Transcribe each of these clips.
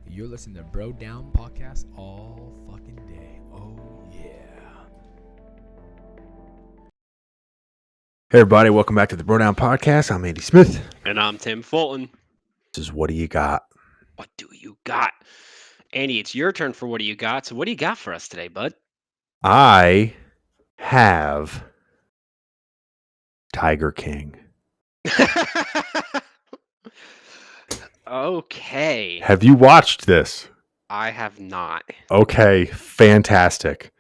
You're listening to Bro Down Podcast all fucking day. Oh, yeah. Hey everybody, welcome back to the Bro Down Podcast. I'm Andy Smith. And I'm Tim Fulton. This is What Do You Got? What do you got? Andy, it's your turn for what do you got? So what do you got for us today, bud? I have Tiger King. Okay. Have you watched this? I have not. Okay, fantastic.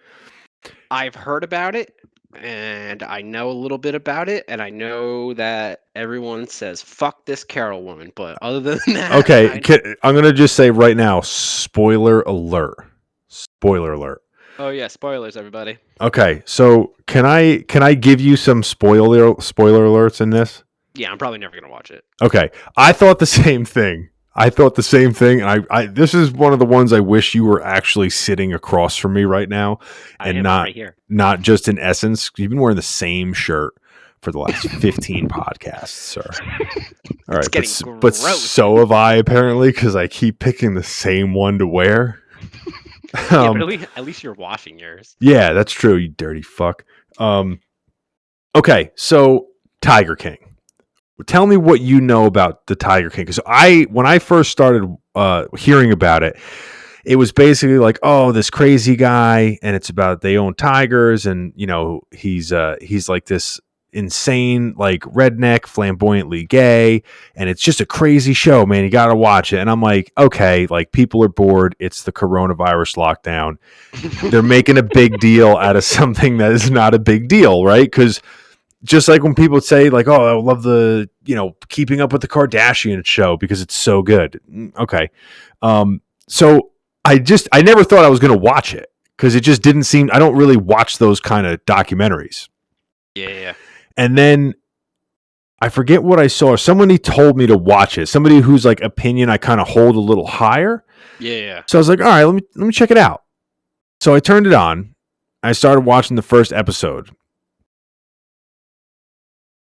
I've heard about it, and I know a little bit about it, and I know that everyone says, fuck this Carol woman, but other than that... Okay, I'm going to just say right now, spoiler alert. Spoiler alert. Oh yeah, spoilers, everybody. Okay, so can I give you some spoiler alerts in this? Yeah, I'm probably never going to watch it. Okay, I thought the same thing. And I this is one of the ones I wish you were actually sitting across from me right now, and not just in essence. You've been wearing the same shirt for the last 15 podcasts, sir. All right, but so have I apparently because I keep picking the same one to wear. Yeah, but at least you're washing yours. Yeah, that's true. You dirty fuck. Okay, so Tiger King. Tell me what you know about the Tiger King. Because when I first started hearing about it, it was basically like, oh, this crazy guy, and it's about they own tigers, and you know he's like this insane, like redneck, flamboyantly gay, and it's just a crazy show, man. You got to watch it. And I'm like, okay, like people are bored. It's the coronavirus lockdown. They're making a big deal out of something that is not a big deal, right? Because just like when people say like, oh, I love the, Keeping Up with the Kardashians show because it's so good. Okay. So I never thought I was going to watch it because it just didn't seem, I don't really watch those kind of documentaries. Yeah. And then I forget what I saw. Somebody told me to watch it. Somebody whose like opinion I kind of hold a little higher. Yeah. So I was like, all right, let me check it out. So I turned it on. I started watching the first episode.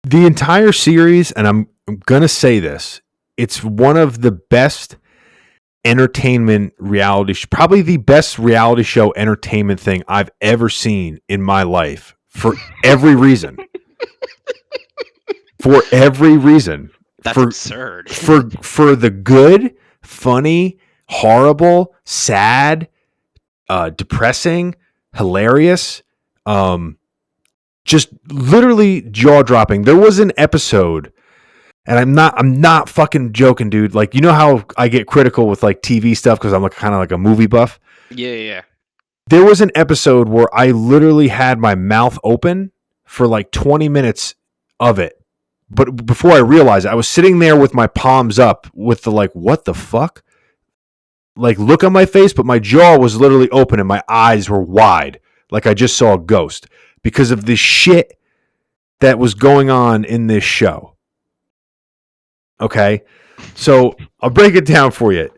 The entire series, and I'm going to say this, it's one of the best entertainment reality, probably the best reality show entertainment thing I've ever seen in my life for every reason. For every reason. That's absurd. For the good, funny, horrible, sad, depressing, hilarious, just literally jaw-dropping. There was an episode, and I'm not fucking joking, dude. Like, you know how I get critical with like TV stuff because I'm like kind of like a movie buff? Yeah. There was an episode where I literally had my mouth open for like 20 minutes of it. But before I realized it, I was sitting there with my palms up with the like, what the fuck? Like look on my face, but my jaw was literally open and my eyes were wide. Like I just saw a ghost because of the shit that was going on in this show. Okay. So I'll break it down for you.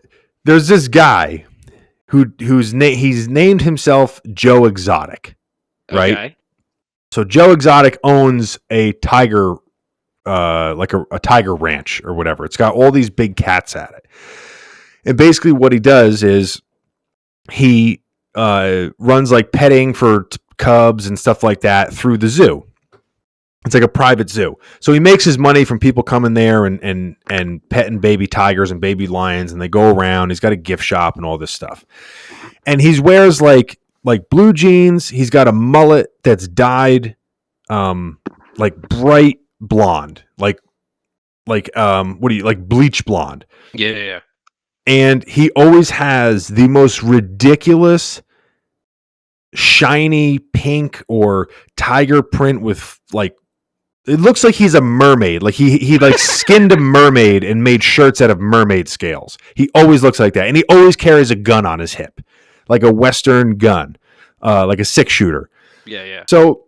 There's this guy he's named himself Joe Exotic, right? Okay. So Joe Exotic owns a tiger, like a tiger ranch or whatever. It's got all these big cats at it. And basically what he does is he runs like petting for cubs and stuff like that through the zoo. It's like a private zoo. So he makes his money from people coming there and petting baby tigers and baby lions, and they go around. He's got a gift shop and all this stuff. And he wears like blue jeans. He's got a mullet that's dyed like bright blonde, like bleach blonde. Yeah. And he always has the most ridiculous shiny pink or tiger print with like, it looks like he's a mermaid. Like he like skinned a mermaid and made shirts out of mermaid scales. He always looks like that. And he always carries a gun on his hip, like a Western gun, like a 6-shooter. Yeah. So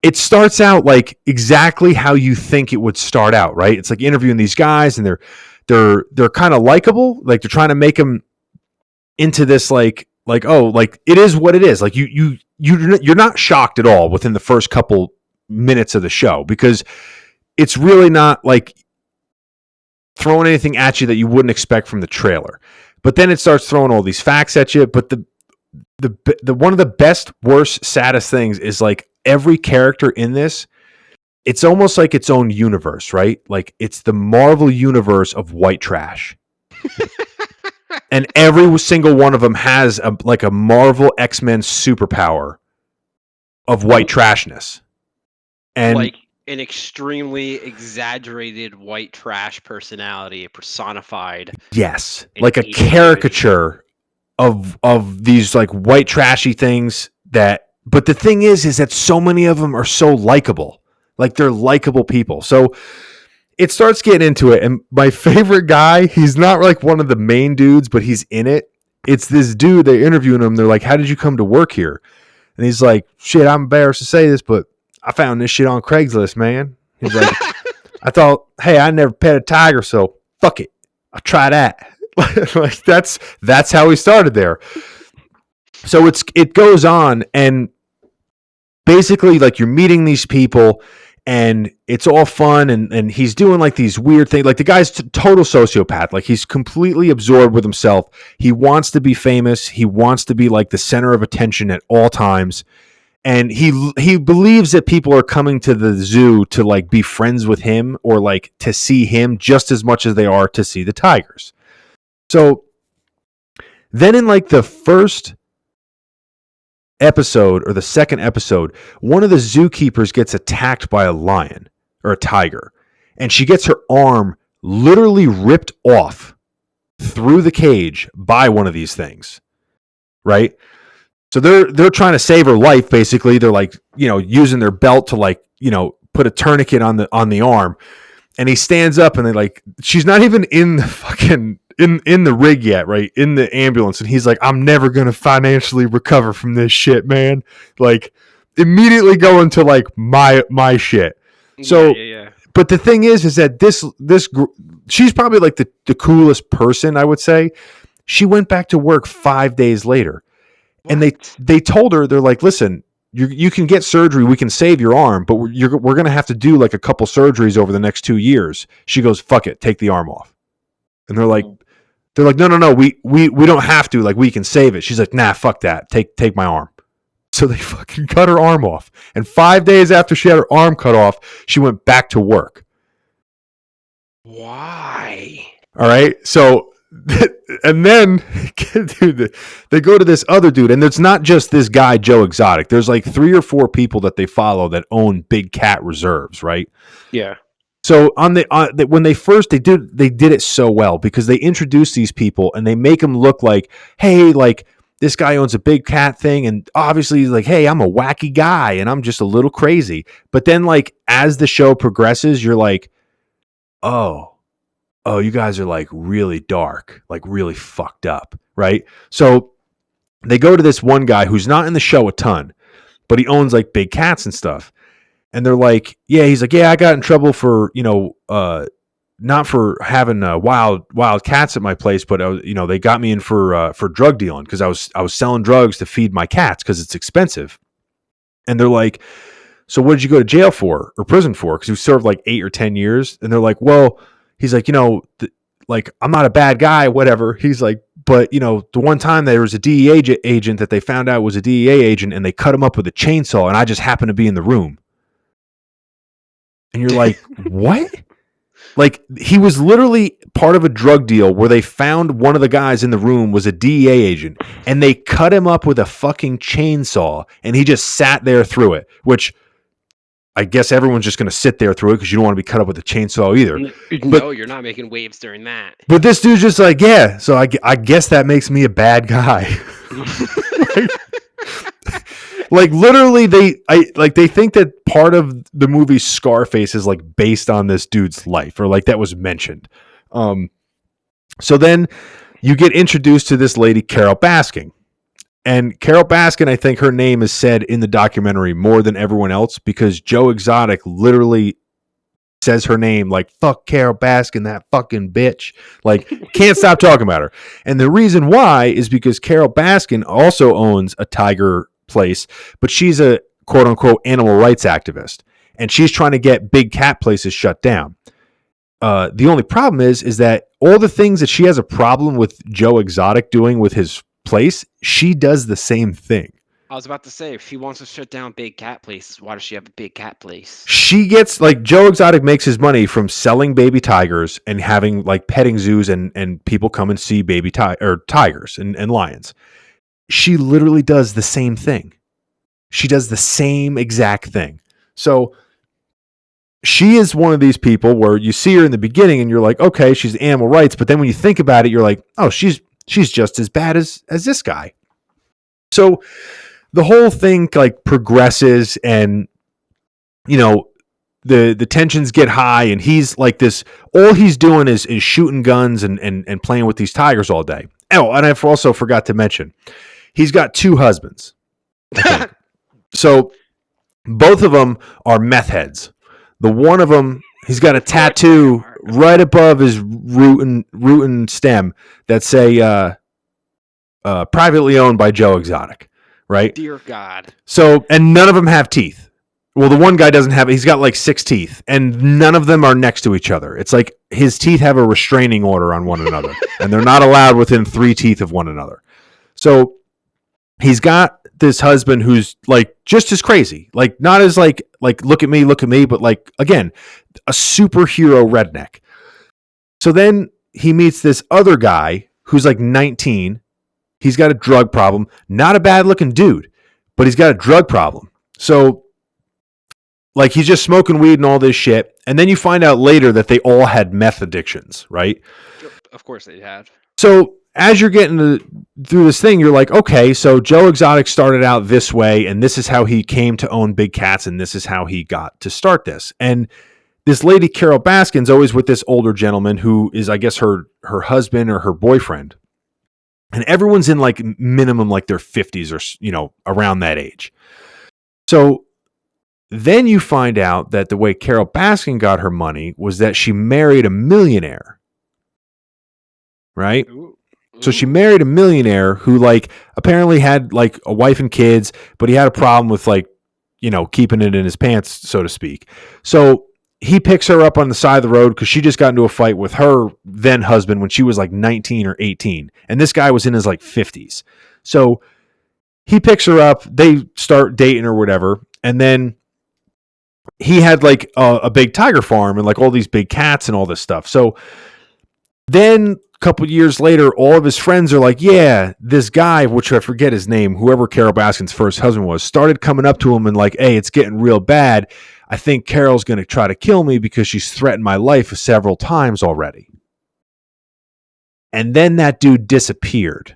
it starts out like exactly how you think it would start out, right? It's like interviewing these guys and they're kind of likable. Like they're trying to make them into this like, oh, like it is what it is. Like you're not shocked at all within the first couple minutes of the show because it's really not like throwing anything at you that you wouldn't expect from the trailer. But then it starts throwing all these facts at you. But the one of the best, worst, saddest things is like every character in this, it's almost like its own universe, right? Like it's the Marvel universe of white trash. And every single one of them has a Marvel X-Men superpower of white trashness. And like an extremely exaggerated white trash personality personified. yes, in like a each caricature of these like white trashy things that, but the thing is that so many of them are so likable. Like they're likable people. So it starts getting into it. And my favorite guy, he's not like one of the main dudes, but he's in it. It's this dude, they're interviewing him. They're like, how did you come to work here? And he's like, shit, I'm embarrassed to say this, but I found this shit on Craigslist, man. He's like, I thought, hey, I never pet a tiger, so fuck it. I'll try that. Like that's how he started there. So it goes on, and basically like you're meeting these people and it's all fun, and he's doing like these weird things. Like the guy's total sociopath. Like he's completely absorbed with himself. He wants to be famous. He wants to be like the center of attention at all times. And he believes that people are coming to the zoo to like be friends with him or like to see him just as much as they are to see the tigers. So then in like the first episode or the second episode, one of the zookeepers gets attacked by a lion or a tiger, and she gets her arm literally ripped off through the cage by one of these things, right? So they're trying to save her life. Basically, they're like, using their belt to like, put a tourniquet on the arm, and he stands up and they like, she's not even in the fucking in the rig yet, right? In the ambulance, and he's like, I'm never gonna financially recover from this shit, man. Like immediately going to like my shit. So yeah. But the thing is that this she's probably like the coolest person, I would say. She went back to work 5 days later. What? And they told her, they're like, listen, you can get surgery, we can save your arm, but we're going to have to do like a couple surgeries over the next 2 years. She goes, fuck it, take the arm off. And they're like, no, we don't have to, like we can save it. She's like, nah, fuck that, take my arm. So they fucking cut her arm off. And 5 days after she had her arm cut off, she went back to work. Why? All right. So, and then dude, they go to this other dude, and it's not just this guy, Joe Exotic. There's like 3 or 4 people that they follow that own big cat reserves, right? Yeah. So when they first they did it so well because they introduce these people and they make them look like, hey, like this guy owns a big cat thing, and obviously he's like, hey, I'm a wacky guy and I'm just a little crazy. But then like as the show progresses, you're like, oh, you guys are like really dark, like really fucked up, right? So they go to this one guy who's not in the show a ton, but he owns like big cats and stuff. And they're like, yeah, he's like, yeah, I got in trouble for, not for having wild cats at my place, but they got me in for drug dealing because I was selling drugs to feed my cats because it's expensive. And they're like, so what did you go to jail for or prison for? Because you served like 8 or 10 years. And they're like, well, he's like, like I'm not a bad guy, whatever. He's like, but the one time there was a DEA agent that they found out was a DEA agent, and they cut him up with a chainsaw, and I just happened to be in the room. And you're like, what? Like he was literally part of a drug deal where they found one of the guys in the room was a DEA agent, and they cut him up with a fucking chainsaw, and he just sat there through it, which I guess everyone's just going to sit there through it because you don't want to be cut up with a chainsaw either. No, you're not making waves during that. But this dude's just like, yeah, so I guess that makes me a bad guy. Like literally they think that part of the movie Scarface is like based on this dude's life, or like that was mentioned. So then you get introduced to this lady, Carol Baskin. And Carol Baskin, I think her name is said in the documentary more than everyone else because Joe Exotic literally says her name like, fuck Carol Baskin, that fucking bitch. Like, can't stop talking about her. And the reason why is because Carol Baskin also owns a tiger place, but she's a quote unquote animal rights activist, and she's trying to get big cat places shut down. The only problem is that all the things that she has a problem with Joe Exotic doing with his place, she does the same thing. I was about to say, if she wants to shut down big cat places, why does she have a big cat place? She gets like Joe Exotic makes his money from selling baby tigers and having like petting zoos and people come and see baby tigers and lions. She literally does the same thing. She does the same exact thing. So she is one of these people where you see her in the beginning and you're like, okay, she's animal rights. But then when you think about it, you're like, oh, she's just as bad as this guy. So the whole thing like progresses and, you know, the tensions get high and he's like this, all he's doing is shooting guns and playing with these tigers all day. Oh, and I also forgot to mention, he's got 2 husbands. So both of them are meth heads. The one of them, he's got a tattoo right above his root and stem that say privately owned by Joe Exotic. Right? Dear God. So, and none of them have teeth. Well, the one guy doesn't have, he's got like 6 teeth, and none of them are next to each other. It's like his teeth have a restraining order on one another, and they're not allowed within 3 teeth of one another. So, he's got this husband who's like just as crazy, like not as like look at me, but like, again, a superhero redneck. So then he meets this other guy who's like 19. He's got a drug problem. Not a bad looking dude, but he's got a drug problem. So, like, he's just smoking weed and all this shit. And then you find out later that they all had meth addictions, right? Of course they had. So, as you're getting through this thing, you're like, okay, so Joe Exotic started out this way, and this is how he came to own big cats, and this is how he got to start this. And this lady, Carol Baskin's always with this older gentleman who is, I guess, her husband or her boyfriend. And everyone's in like minimum like their 50s or, you know, around that age. So then you find out that the way Carol Baskin got her money was that she married a millionaire. Right? Ooh. So she married a millionaire who like apparently had like a wife and kids, but he had a problem with like, you know, keeping it in his pants, so to speak. So he picks her up on the side of the road because she just got into a fight with her then husband when she was like 19 or 18. And this guy was in his like 50s. So he picks her up. They start dating or whatever. And then he had like a big tiger farm and like all these big cats and all this stuff. So then a couple years later, all of his friends are like, yeah, this guy, which I forget his name, whoever Carol Baskin's first husband was, started coming up to him and like, hey, it's getting real bad. I think Carol's going to try to kill me because she's threatened my life several times already. And then that dude disappeared.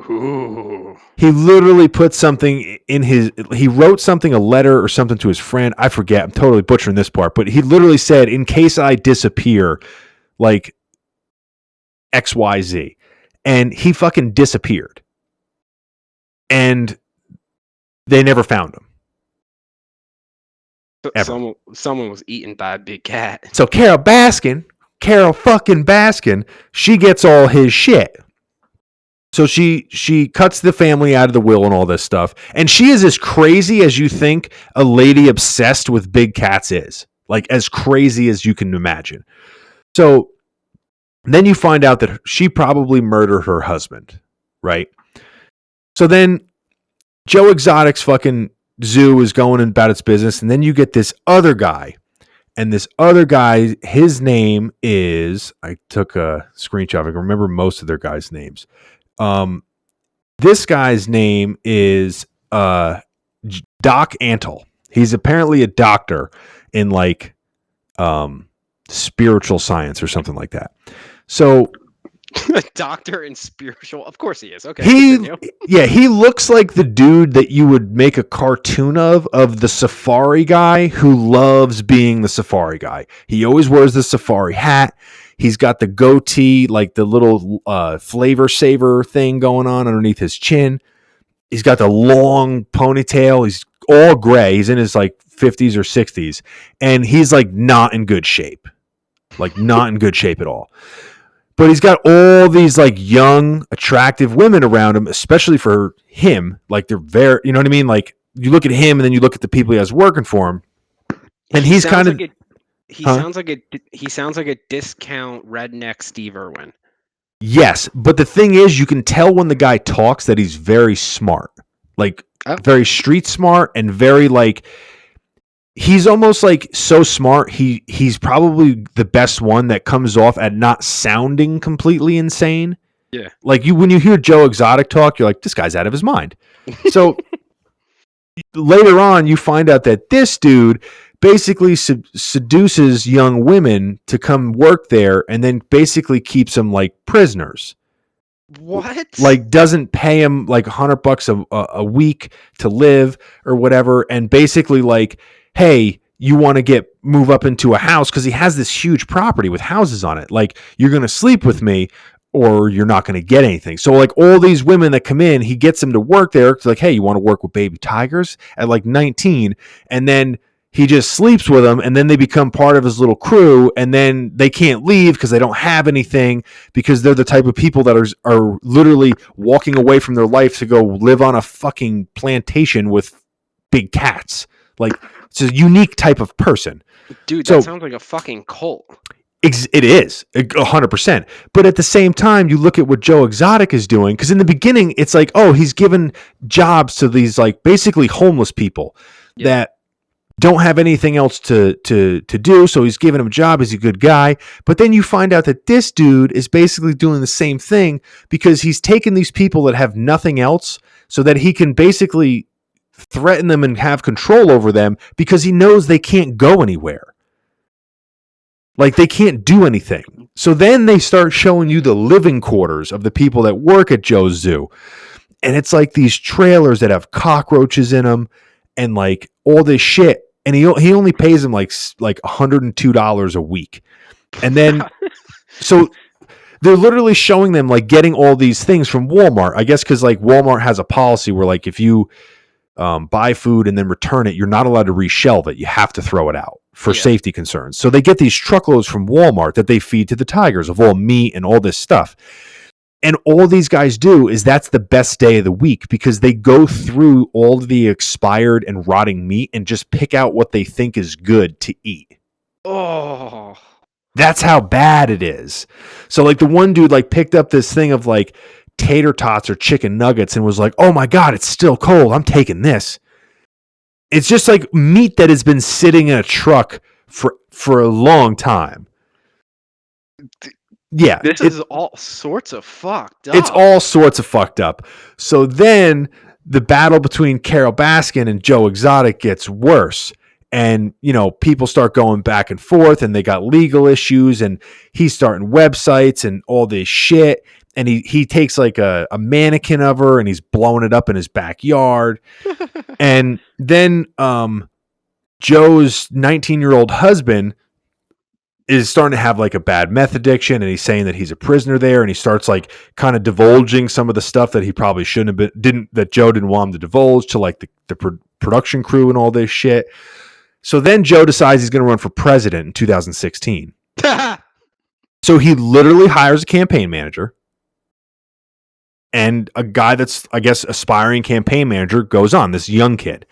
Ooh. He literally put something in he wrote something, a letter or something to his friend. I forget. I'm totally butchering this part, but he literally said, in case I disappear, like XYZ. And he fucking disappeared. And they never found him. Someone was eaten by a big cat. So Carol fucking Baskin, she gets all his shit. So she cuts the family out of the will and all this stuff. And she is as crazy as you think a lady obsessed with big cats is. Like as crazy as you can imagine. So then you find out that she probably murdered her husband, right? So then Joe Exotic's fucking zoo is going about its business, and then you get this other guy. And this other guy, his name is, I took a screenshot. I can remember most of their guys' names. This guy's name is Doc Antle. He's apparently a doctor in like spiritual science or something like that. So A doctor in spiritual, of course he is. Okay, he looks like the dude that you would make a cartoon of the safari guy who loves being the safari guy. He always wears the safari hat. He's got the goatee, like the little flavor saver thing going on underneath his chin. He's got the long ponytail. He's all gray. He's in his like 50s or 60s, and he's like not in good shape, like not in good shape at all. But he's got all these like young, attractive women around him, especially for him. Like they're very, you know what I mean? Like you look at him and then you look at the people he has working for him. And he's kind of, he Huh? sounds like a discount redneck Steve Irwin. Yes, but the thing is, you can tell when the guy talks that he's very smart, like Oh. very street smart and very like he's almost like so smart. He's probably the best one that comes off at not sounding completely insane. Yeah. Like when you hear Joe Exotic talk, you're like, this guy's out of his mind. So later on, you find out that this dude basically seduces young women to come work there and then basically keeps them like prisoners. What? Like doesn't pay him like $100 a week to live or whatever. And basically like, hey, you want to move up into a house because he has this huge property with houses on it. Like you're going to sleep with me or you're not going to get anything. So like all these women that come in, he gets them to work there. It's like, hey, you want to work with baby tigers at like 19? And then he just sleeps with them and then they become part of his little crew and then they can't leave because they don't have anything because they're the type of people that are literally walking away from their life to go live on a fucking plantation with big cats. Like it's a unique type of person. Dude, that sounds like a fucking cult. It is 100%. But at the same time, you look at what Joe Exotic is doing, because in the beginning, it's like, oh, he's given jobs to these like basically homeless people that don't have anything else to do. So he's giving him a job. He's a good guy. But then you find out that this dude is basically doing the same thing because he's taken these people that have nothing else so that he can basically threaten them and have control over them because he knows they can't go anywhere. Like they can't do anything. So then they start showing you the living quarters of the people that work at Joe's Zoo. And it's like these trailers that have cockroaches in them and like all this shit. And he only pays them like $102 a week. And then, so they're literally showing them like getting all these things from Walmart. I guess because like Walmart has a policy where like if you buy food and then return it, you're not allowed to reshelve it. You have to throw it out for safety concerns. So they get these truckloads from Walmart that they feed to the tigers of all meat and all this stuff. And all these guys do is that's the best day of the week because they go through all the expired and rotting meat and just pick out what they think is good to eat. Oh, that's how bad it is. So like the one dude like picked up this thing of like tater tots or chicken nuggets and was like, oh my God, it's still cold. I'm taking this. It's just like meat that has been sitting in a truck for a long time. Yeah. This is all sorts of fucked up. It's all sorts of fucked up. So then the battle between Carole Baskin and Joe Exotic gets worse. And, you know, people start going back and forth and they got legal issues and he's starting websites and all this shit. And he takes like a mannequin of her and he's blowing it up in his backyard. And then Joe's 19-year-old husband is starting to have like a bad meth addiction and he's saying that he's a prisoner there and he starts like kind of divulging some of the stuff that he probably shouldn't have been, that Joe didn't want him to divulge to like the production crew and all this shit. So then Joe decides he's going to run for president in 2016. So he literally hires a campaign manager. And a guy that's, I guess, aspiring campaign manager goes on, this young kid.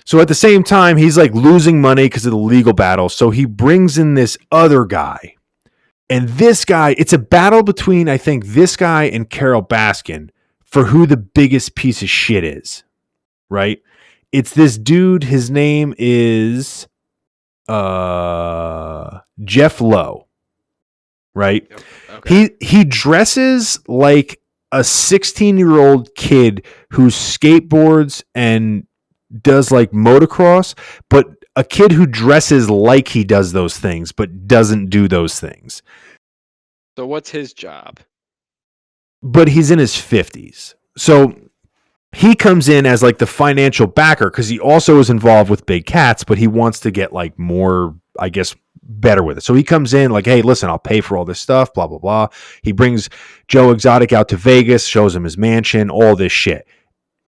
So at the same time, he's like losing money because of the legal battle. So he brings in this other guy. And this guy, it's a battle between, I think, this guy and Carole Baskin for who the biggest piece of shit is. Right? It's this dude, his name is Jeff Lowe. Right? Okay. He dresses like a 16-year-old kid who skateboards and does like motocross, but a kid who dresses like he does those things, but doesn't do those things. So what's his job? But he's in his 50s. So he comes in as like the financial backer because he also is involved with big cats, but he wants to get like more, I guess, better with it. So he comes in like, hey, listen, I'll pay for all this stuff, blah, blah, blah. He brings Joe Exotic out to Vegas, shows him his mansion, all this shit.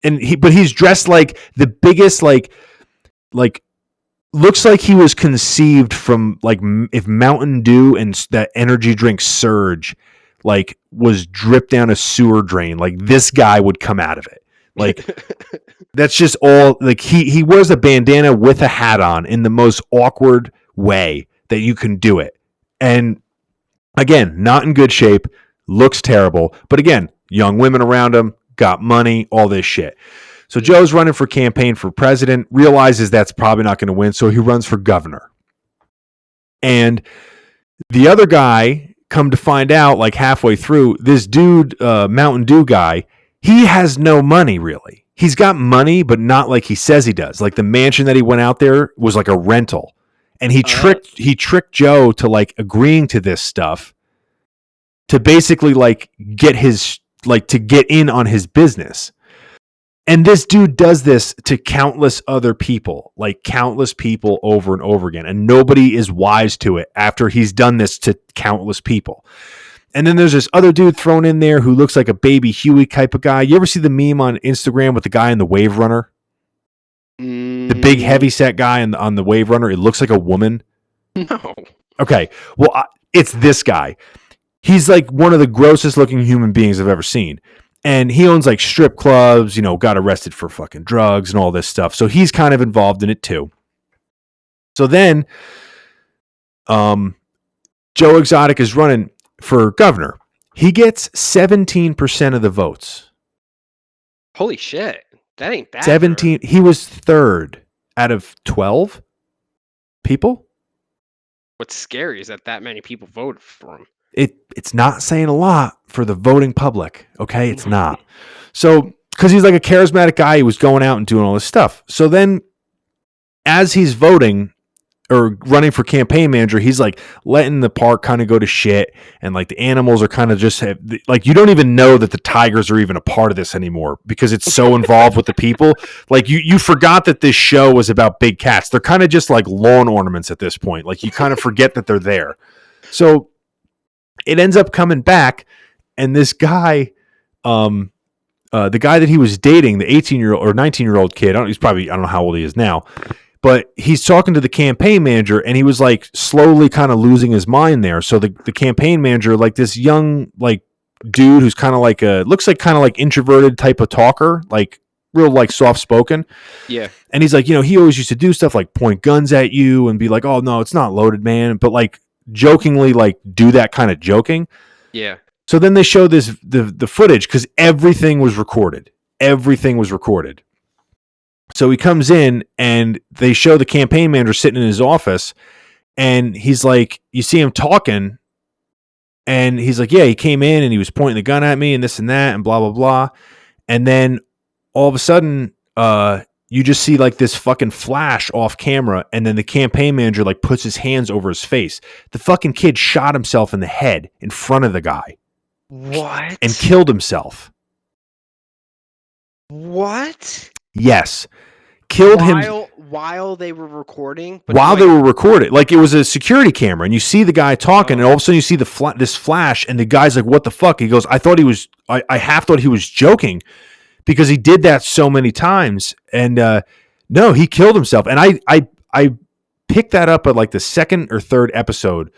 And he's dressed like the biggest, like looks like he was conceived from like if Mountain Dew and that energy drink Surge like was dripped down a sewer drain, like this guy would come out of it. Like that's just all like he wears a bandana with a hat on in the most awkward way that you can do it. And again, not in good shape, looks terrible. But again, young women around him, got money, all this shit. So Joe's running for campaign for president, realizes that's probably not going to win, so he runs for governor. And the other guy, come to find out, like halfway through, this dude, Mountain Dew guy, he has no money really. He's got money, but not like he says he does. Like the mansion that he went out there was like a rental. And he tricked Joe to like agreeing to this stuff to basically like get in on his business. And this dude does this to countless other people, like countless people over and over again. And nobody is wise to it after he's done this to countless people. And then there's this other dude thrown in there who looks like a baby Huey type of guy. You ever see the meme on Instagram with the guy in the Wave Runner? The big heavy set guy on the Wave Runner. It looks like a woman. No. Okay. Well, it's this guy. He's like one of the grossest looking human beings I've ever seen. And he owns like strip clubs, you know, got arrested for fucking drugs and all this stuff. So he's kind of involved in it too. So then Joe Exotic is running for governor. He gets 17% of the votes. Holy shit. That ain't bad. 17. He was third out of 12 people. What's scary is that many people voted for him. It's not saying a lot for the voting public. Okay. It's not. So, because he's like a charismatic guy, he was going out and doing all this stuff. So then as he's voting or running for campaign manager, he's like letting the park kind of go to shit. And like the animals are kind of just like, you don't even know that the tigers are even a part of this anymore because it's so involved with the people. Like you forgot that this show was about big cats. They're kind of just like lawn ornaments at this point. Like you kind of forget that they're there. So it ends up coming back. And this guy, the guy that he was dating, the 18-year-old or 19-year-old kid, he's probably, I don't know how old he is now, but he's talking to the campaign manager and he was like slowly kind of losing his mind there. So the campaign manager, like this young, like dude who's kind of like looks like kind of like introverted type of talker, like real like soft spoken. Yeah. And he's like, you know, he always used to do stuff like point guns at you and be like, oh no, it's not loaded, man. But like jokingly, like do that kind of joking. Yeah. So then they show the footage because everything was recorded. Everything was recorded. So he comes in and they show the campaign manager sitting in his office and he's like, you see him talking and he's like, yeah, he came in and he was pointing the gun at me and this and that and blah, blah, blah. And then all of a sudden, you just see like this fucking flash off camera and then the campaign manager like puts his hands over his face. The fucking kid shot himself in the head in front of the guy. What? And killed himself. What? Yes. Killed him while they were recording? While they were recording. Like it was a security camera and you see the guy talking and all of a sudden you see this flash and the guy's like, what the fuck? He goes, I half thought he was joking because he did that so many times. And no, he killed himself. And I picked that up at like the second or third episode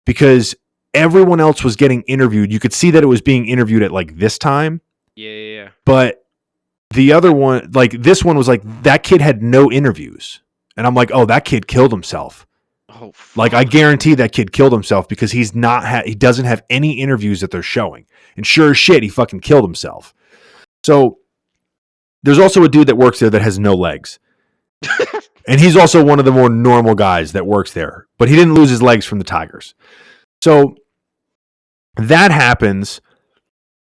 because everyone else was getting interviewed. You could see that it was being interviewed at like this time. Yeah. But the other one, like this one was like, that kid had no interviews. And I'm like, oh, that kid killed himself. Oh, fuck. Like I guarantee that kid killed himself because he doesn't have any interviews that they're showing. And sure as shit, he fucking killed himself. So there's also a dude that works there that has no legs. And he's also one of the more normal guys that works there. But he didn't lose his legs from the tigers. So that happens.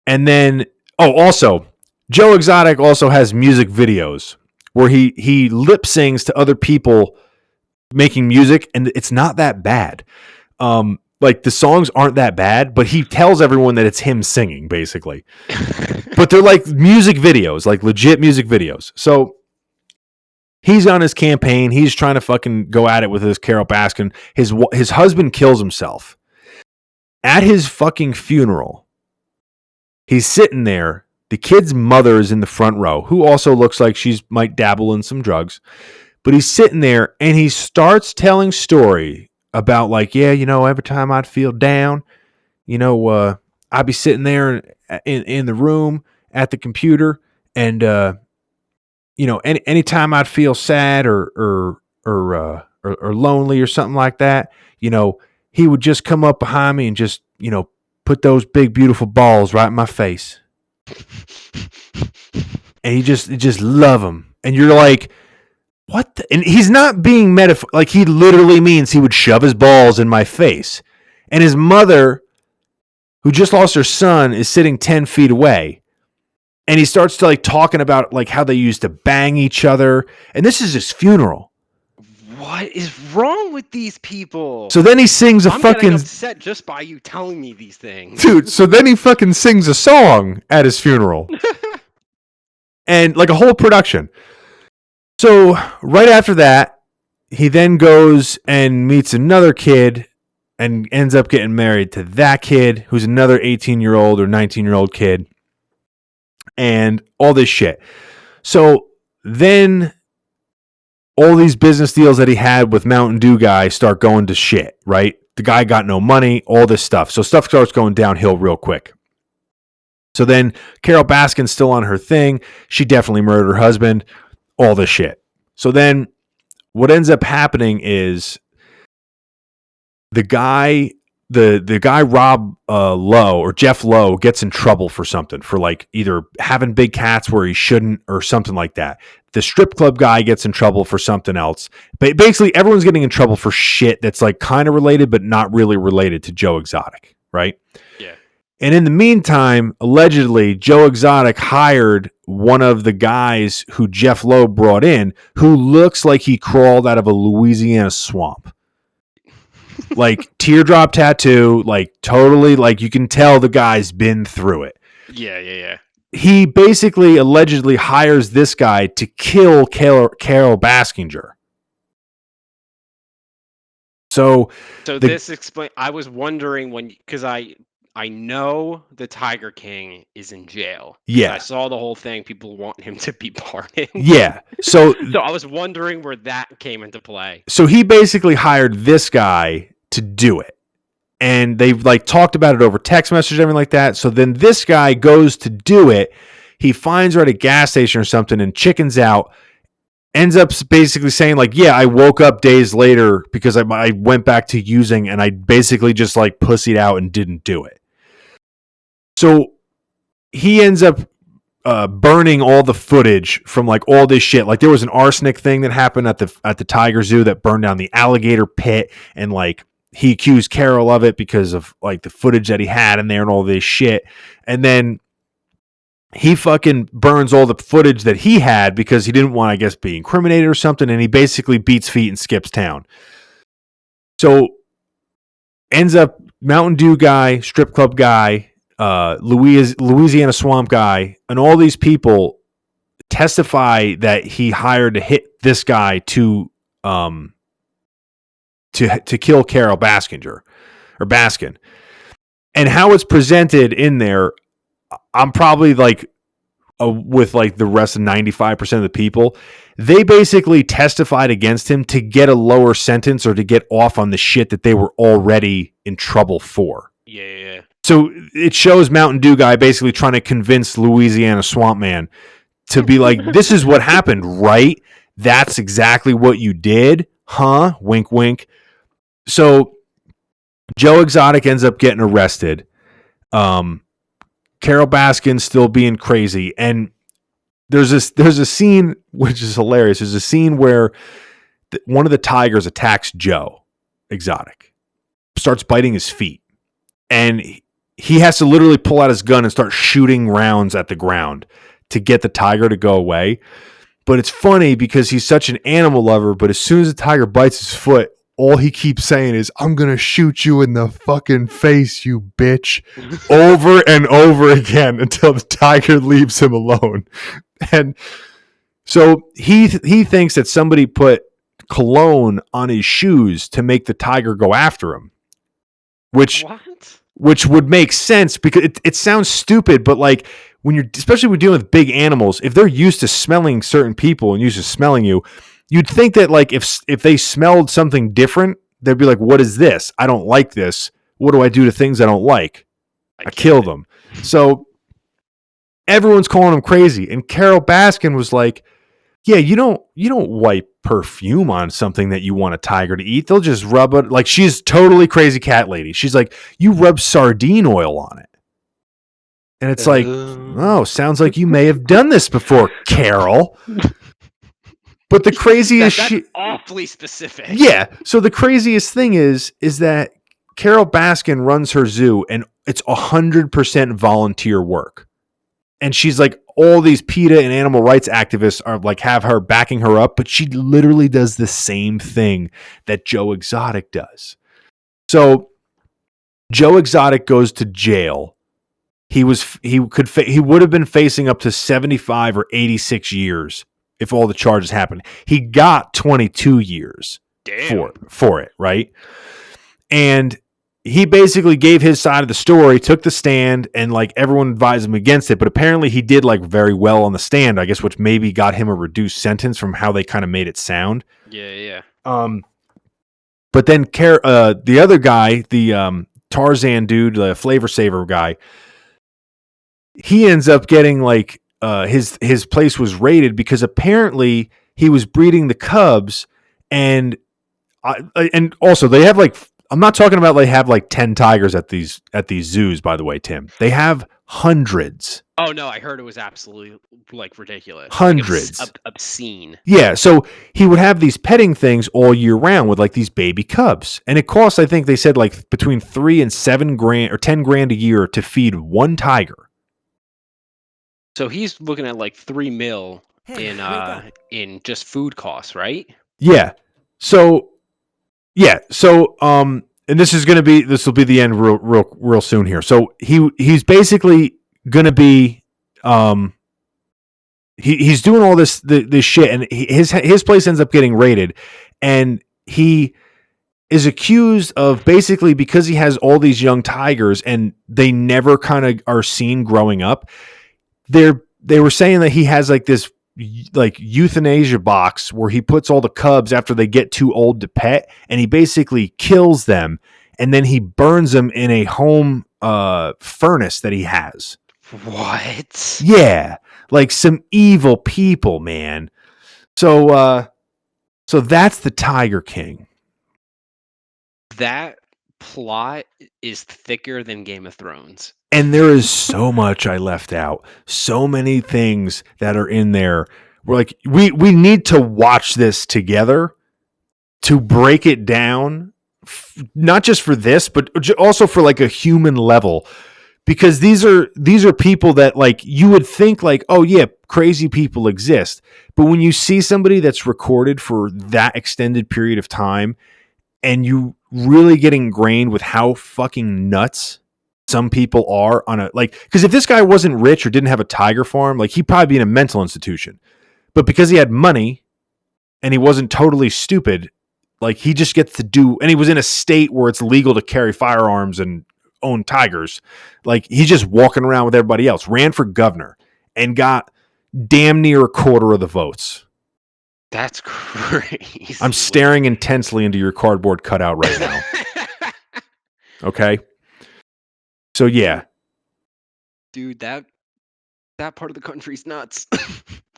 And then, also, Joe Exotic also has music videos where he lip sings to other people making music, and it's not that bad. Like the songs aren't that bad, but he tells everyone that it's him singing, basically. But they're like music videos, like legit music videos. So he's on his campaign. He's trying to fucking go at it with this Carol Baskin. His husband kills himself. At his fucking funeral, he's sitting there. The kid's mother is in the front row, who also looks like she might dabble in some drugs. But he's sitting there and he starts telling story about like, yeah, you know, every time I'd feel down, you know, I'd be sitting there in the room at the computer and, you know, anytime I'd feel sad or or lonely or something like that, he would just come up behind me and just, put those big, beautiful balls right in my face. And he just love them. And you're like, what? And he's not being metaphor. Like, he literally means he would shove his balls in my face. And his mother, who just lost her son, is sitting 10 feet away. And he starts to talking about how they used to bang each other. And this is his funeral. What is wrong with these people? So then he sings I'm getting upset just by you telling me these things. Dude, so then he fucking sings a song at his funeral. And a whole production. So right after that, he then goes and meets another kid and ends up getting married to that kid, who's another 18-year-old or 19-year-old kid. And all this shit. So then all these business deals that he had with Mountain Dew guy start going to shit, right? The guy got no money, all this stuff. So stuff starts going downhill real quick. So then Carol Baskin's still on her thing. She definitely murdered her husband, all this shit. So then what ends up happening is the guy Rob Lowe or Jeff Lowe gets in trouble for something, for either having big cats where he shouldn't or something like that. The strip club guy gets in trouble for something else. But basically everyone's getting in trouble for shit that's kind of related but not really related to Joe Exotic, right? Yeah. And in the meantime, allegedly, Joe Exotic hired one of the guys who Jeff Lowe brought in, who looks like he crawled out of a Louisiana swamp. Teardrop tattoo, totally, you can tell the guy's been through it. Yeah. He basically allegedly hires this guy to kill Carol Baskinger. So this explain. I was wondering because I know the Tiger King is in jail. Yeah, I saw the whole thing. People want him to be pardoned. Yeah, so I was wondering where that came into play. So he basically hired this guy to do it. And they've talked about it over text message and everything like that. So then this guy goes to do it. He finds her at a gas station or something and chickens out. Ends up basically saying yeah, I woke up days later because I went back to using and I basically just pussied out and didn't do it. So he ends up burning all the footage from all this shit. There was an arsenic thing that happened at the Tiger Zoo that burned down the alligator pit, and he accused Carol of it because of the footage that he had in there and all this shit. And then he fucking burns all the footage that he had because he didn't want, I guess, be incriminated or something. And he basically beats feet and skips town. So ends up Mountain Dew guy, strip club guy, Louisiana swamp guy, and all these people testify that he hired to hit this guy to kill Carol Baskinger or Baskin. And how it's presented in there, I'm probably with the rest of 95% of the people, they basically testified against him to get a lower sentence or to get off on the shit that they were already in trouble for. Yeah. So it shows Mountain Dew guy basically trying to convince Louisiana swamp man to be this is what happened, right? That's exactly what you did, huh? Wink, wink. So Joe Exotic ends up getting arrested. Carol Baskin still being crazy, and there's a scene which is hilarious. There's a scene where one of the tigers attacks Joe Exotic, starts biting his feet, and he has to literally pull out his gun and start shooting rounds at the ground to get the tiger to go away. But it's funny because he's such an animal lover, but as soon as the tiger bites his foot, all he keeps saying is, "I'm going to shoot you in the fucking face, you bitch," over and over again until the tiger leaves him alone. And so he thinks that somebody put cologne on his shoes to make the tiger go after him, which would make sense because it sounds stupid, but when you're, especially when you're dealing with big animals, if they're used to smelling certain people and used to smelling you, you'd think that if they smelled something different, they'd be like, "What is this? I don't like this. What do I do to things I don't like? I kill them." So everyone's calling him crazy. And Carol Baskin was like, Yeah, you don't wipe perfume on something that you want a tiger to eat. They'll just rub it. Like, she's totally crazy cat lady. She's like, you rub sardine oil on it. And it's like, oh, sounds like you may have done this before, Carol. But the craziest that's awfully specific. Yeah. So the craziest thing is that Carol Baskin runs her zoo, and it's 100% volunteer work. And she's like, all these PETA and animal rights activists are like, have her backing her up, but she literally does the same thing that Joe Exotic does. So Joe Exotic goes to jail. He would have been facing up to 75 or 86 years if all the charges happened. He got 22 years for it, right? And he basically gave his side of the story, took the stand, and like everyone advised him against it. But apparently he did like very well on the stand, I guess, which maybe got him a reduced sentence from how they kind of made it sound. Yeah. But then the other guy, the Tarzan dude, the Flavor Saver guy, he ends up getting like his place was raided because apparently he was breeding the cubs, and also they have like, I'm not talking about they have like 10 tigers at these zoos, by the way, Tim. They have hundreds. Oh no, I heard it was absolutely like ridiculous. Hundreds. Like, obscene. Yeah, so he would have these petting things all year round with like these baby cubs. And it costs, I think they said like between $3 and $7 grand or $10 grand a year to feed one tiger. So he's looking at like $3 million in just food costs, right? Yeah. So and this will be the end real soon here. So he's basically gonna be he's doing all this shit, and his place ends up getting raided, and he is accused of basically, because he has all these young tigers and they never kind of are seen growing up. They were saying that he has like this like euthanasia box where he puts all the cubs after they get too old to pet, and he basically kills them, and then he burns them in a home furnace that he has. What? Yeah, like some evil people, man. So that's the Tiger King. That plot is thicker than Game of Thrones. And there is so much I left out. So many things that are in there. We're like, we need to watch this together to break it down, not just for this, but also for like a human level. Because these are people that like you would think like, oh yeah, crazy people exist. But when you see somebody that's recorded for that extended period of time, and you really get ingrained with how fucking nuts some people are on a, like, because if this guy wasn't rich or didn't have a tiger farm, like he'd probably be in a mental institution. But because he had money and he wasn't totally stupid, like he just gets to do, and he was in a state where it's legal to carry firearms and own tigers. Like he's just walking around with everybody else, ran for governor and got damn near a quarter of the votes. That's crazy. I'm staring intensely into your cardboard cutout right now. Okay. So yeah. Dude, that part of the country's nuts.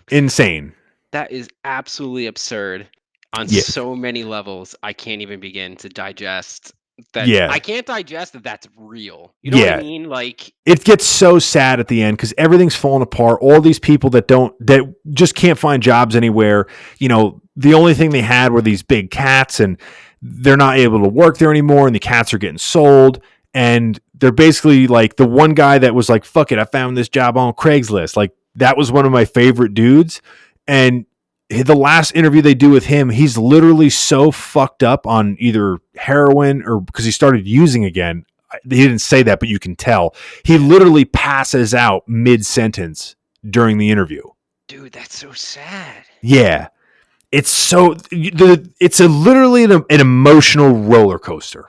Insane. That is absolutely absurd on so many levels. I can't even begin to digest that. Yeah. I can't digest that that's real. You know what I mean? Like, it gets so sad at the end because everything's falling apart. All these people that just can't find jobs anywhere. You know, the only thing they had were these big cats, and they're not able to work there anymore, and the cats are getting sold. And they're basically like, the one guy that was like, fuck it, I found this job on Craigslist. Like, that was one of my favorite dudes. And the last interview they do with him, he's literally so fucked up on either heroin or because he started using again. He didn't say that, but you can tell. He literally passes out mid-sentence during the interview. Dude, that's so sad. Yeah. It's literally an emotional roller coaster.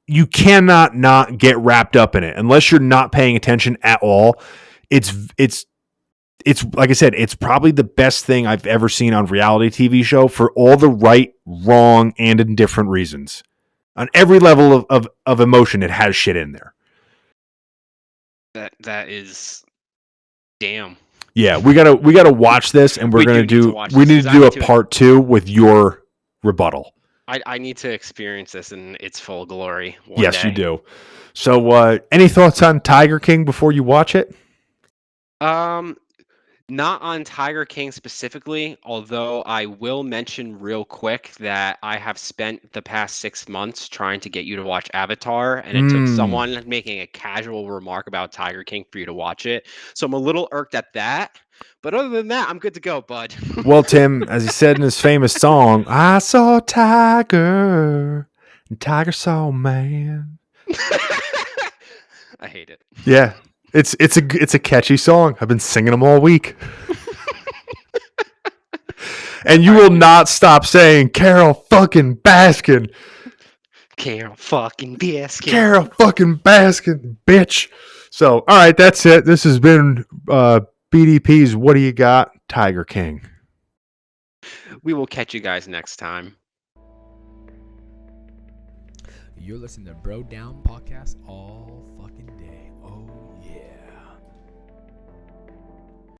You cannot not get wrapped up in it unless you're not paying attention at all. It's like I said, it's probably the best thing I've ever seen on reality TV show for all the right, wrong, and indifferent reasons. On every level of emotion, it has shit in there. That is damn. Yeah, we gotta watch this, and We do need to watch we this, need 'cause to I do a need to- part 2 with your rebuttal. I need to experience this in its full glory one Yes, day. you do. So, any thoughts on Tiger King before you watch it? Not on Tiger King specifically, although I will mention real quick that I have spent the past 6 months trying to get you to watch Avatar, and it took someone making a casual remark about Tiger King for you to watch it. So I'm a little irked at that. But other than that, I'm good to go, bud. Well, Tim, as he said in his famous song, I saw Tiger, and Tiger saw man. I hate it. Yeah, it's a catchy song. I've been singing them all week. And you will not stop saying Carol fucking Baskin. Carol fucking Baskin. Carol fucking Baskin, bitch. So, all right, that's it. This has been BDP's What Do You Got? Tiger King. We will catch you guys next time. You're listening to Bro Down Podcast all